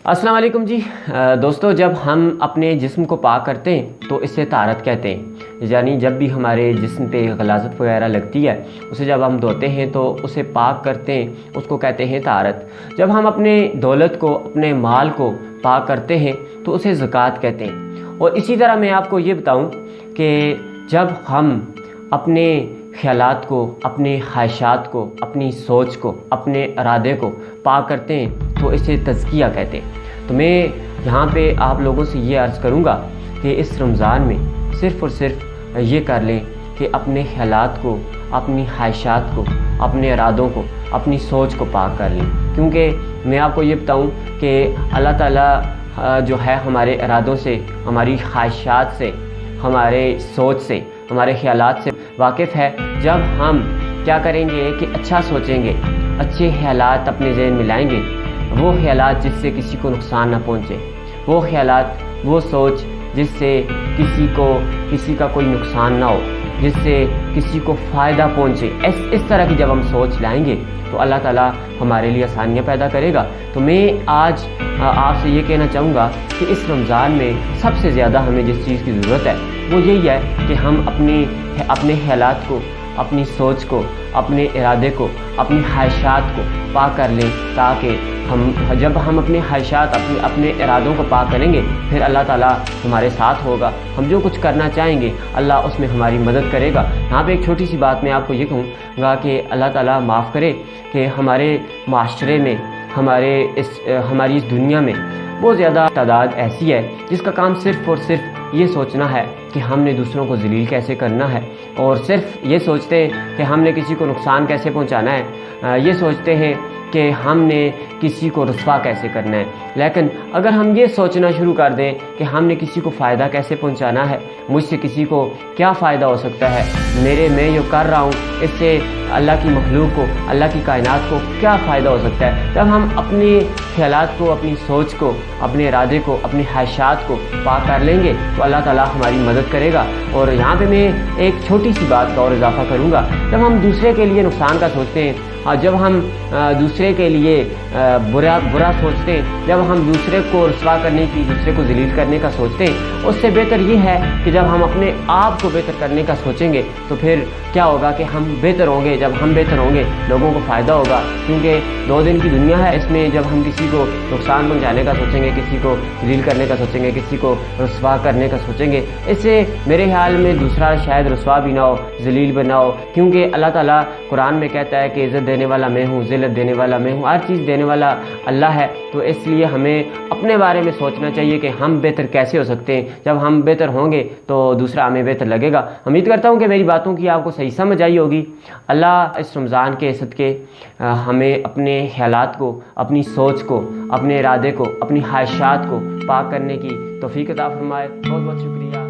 अस्सलाम वालेकुम जी। दोस्तों, जब हम अपने जिस्म को पाक करते हैं तो इसे ताहरत कहते हैं। यानी जब भी हमारे जिस्म पे गलाज़त वगैरह लगती है, उसे जब हम धोते हैं तो उसे पाक करते हैं, उसको कहते हैं ताहरत। जब हम अपने दौलत को, अपने माल को पाक करते हैं तो उसे ज़कात कहते हैं। और इसी तरह मैं आपको ये बताऊं कि जब हम अपने ख़यालात को, अपने ख्वाहिशात को, अपनी सोच को, अपने इरादे को पाक करते हैं तो इसे तज़किया कहते हैं। तो मैं यहाँ पे आप लोगों से ये अर्ज़ करूँगा कि इस रमज़ान में सिर्फ़ और सिर्फ ये कर लें कि अपने ख़यालात को, अपनी ख्वाहिशात को, अपने इरादों को, अपनी सोच को पाक कर लें। क्योंकि मैं आपको ये बताऊँ कि अल्लाह ताला जो है हमारे इरादों से, हमारी ख्वाहिशात से, हमारे सोच से, हमारे ख़यालात से वाकिफ़ है। जब हम क्या करेंगे कि अच्छा सोचेंगे, अच्छे ख़यालात अपने ज़हन में लाएंगे, वो ख़यालात जिससे किसी को नुकसान ना पहुँचे, वो ख़यालात, वो सोच जिससे किसी का कोई नुकसान ना हो, जिससे किसी को फ़ायदा पहुँचे, इस तरह की जब हम सोच लाएंगे तो अल्लाह ताला हमारे लिए आसानियाँ पैदा करेगा। तो मैं आज आपसे ये कहना चाहूँगा कि इस रमज़ान में सबसे ज़्यादा हमें जिस चीज़ की ज़रूरत है वो यही है कि हम अपने ख़यालात को, अपनी सोच को, अपने इरादे को, अपनी ख्वाहिशात को पाक कर लें, ताकि जब हम अपने ख्वाहिशात, अपने इरादों को पाक करेंगे फिर अल्लाह ताला हमारे साथ होगा। हम जो कुछ करना चाहेंगे अल्लाह उसमें हमारी मदद करेगा। यहाँ पे एक छोटी सी बात मैं आपको ये कहूँगा कि अल्लाह ताला माफ़ करे कि हमारे माशरे में, हमारी इस दुनिया में बहुत ज़्यादा तादाद ऐसी है जिसका काम सिर्फ़ और सिर्फ ये सोचना है कि हमने दूसरों को ज़लील कैसे करना है, और सिर्फ ये सोचते हैं कि हमने किसी को नुकसान कैसे पहुंचाना है, ये सोचते हैं कि हमने किसी को रुस्वा कैसे करना है। लेकिन अगर हम ये सोचना शुरू कर दें कि हमने किसी को फ़ायदा कैसे पहुंचाना है, मुझसे किसी को क्या फ़ायदा हो सकता है, मैं जो कर रहा हूँ इससे अल्लाह की मखलूक को, अल्लाह की कायनात को क्या फ़ायदा हो सकता है, जब हम अपने ख़यालात को, अपनी सोच को, अपने इरादे को, अपनी ख्वाहिशात को पाक कर लेंगे तो अल्लाह ताला हमारी मदद करेगा। और यहाँ पे मैं एक छोटी सी बात का और इजाफ़ा करूँगा। जब हम दूसरे के लिए नुकसान का सोचते हैं, जब हम दूसरे के लिए बुरा सोचते हैं, जब हम दूसरे को रुस्वा करने की, दूसरे को ज़लील करने का सोचते हैं, उससे बेहतर ये है कि जब हम अपने आप को बेहतर करने का सोचेंगे तो फिर क्या होगा कि हम बेहतर होंगे। जब हम बेहतर होंगे लोगों को फ़ायदा होगा, क्योंकि 2 दिन की दुनिया है। इसमें जब हम किसी को नुकसान पहुँचाने का सोचेंगे, किसी को ज़लील करने का सोचेंगे, किसी को रुस्वा करने का सोचेंगे, इससे मेरे ख्याल में दूसरा शायद रुस्वा भी ना हो, ज़लील भी ना हो। क्योंकि अल्लाह ताला कुरान में कहता है कि इज़्ज़त देने वाला मैं हूँ, ज़िल्लत देने वाला मैं हूँ, हर चीज़ देने वाला अल्लाह है। तो इसलिए हमें अपने बारे में सोचना चाहिए कि हम बेहतर कैसे हो सकते हैं। जब हम बेहतर होंगे तो दूसरा हमें बेहतर लगेगा। उम्मीद करता हूँ कि मेरी बातों की आपको सही समझ आई होगी। अल्लाह इस रमज़ान के सदके हमें अपने ख़यालात को, अपनी सोच को, अपने इरादे को, अपनी ख्वाहिशात को पाक करने की तौफ़ीक़ अता फ़रमाए। बहुत बहुत शुक्रिया।